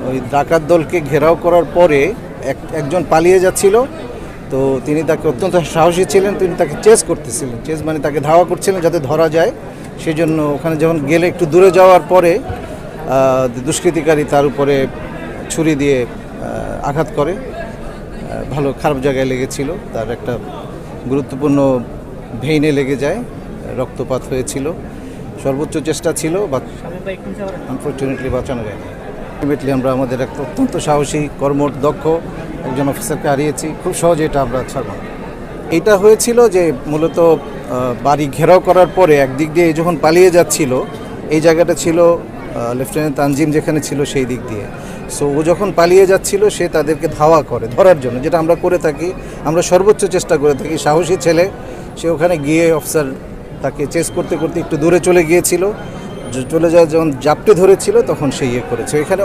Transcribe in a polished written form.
ওই ডাকাত দলকে ঘেরাও করার পরে একজন পালিয়ে যাচ্ছিল। তো তিনি তাকে অত্যন্ত সাহসী ছিলেন, তিনি তাকে চেস করতেছিলেন, চেস মানে তাকে ধাওয়া করছিলেন যাতে ধরা যায়। সেই জন্য ওখানে যখন গেলে একটু দূরে যাওয়ার পরে দুষ্কৃতিকারী তার উপরে ছুরি দিয়ে আঘাত করে। ভালো খারাপ জায়গায় লেগেছিল, তার একটা গুরুত্বপূর্ণ ভেইনে লেগে যায়, রক্তপাত হয়েছিল। সর্বোচ্চ চেষ্টা ছিল, আনফর্চুনেটলি বাঁচানো যায়। আলটিমেটলি আমরা আমাদের একটা অত্যন্ত সাহসী কর্মঠ দক্ষ একজন অফিসারকে হারিয়েছি। খুব সহজে এটা আমরা ছাড়ব। এটা হয়েছিল যে মূলত বাড়ি ঘেরাও করার পরে একদিক দিয়ে যখন পালিয়ে যাচ্ছিল, এই জায়গাটা ছিল লেফটেন্যান্ট তানজিম যেখানে ছিল সেই দিক দিয়ে। সো ও যখন পালিয়ে যাচ্ছিল সে তাদেরকে ধাওয়া করে ধরার জন্য, যেটা আমরা করে থাকি, আমরা সর্বোচ্চ চেষ্টা করে থাকি। সাহসী ছেলে, সে ওখানে গিয়ে অফিসার তাকে চেস করতে করতে একটু দূরে চলে গিয়েছিল, চলে যাওয়া যখন জাপটে ধরেছিল তখন সে ইয়ে করেছে। এখানে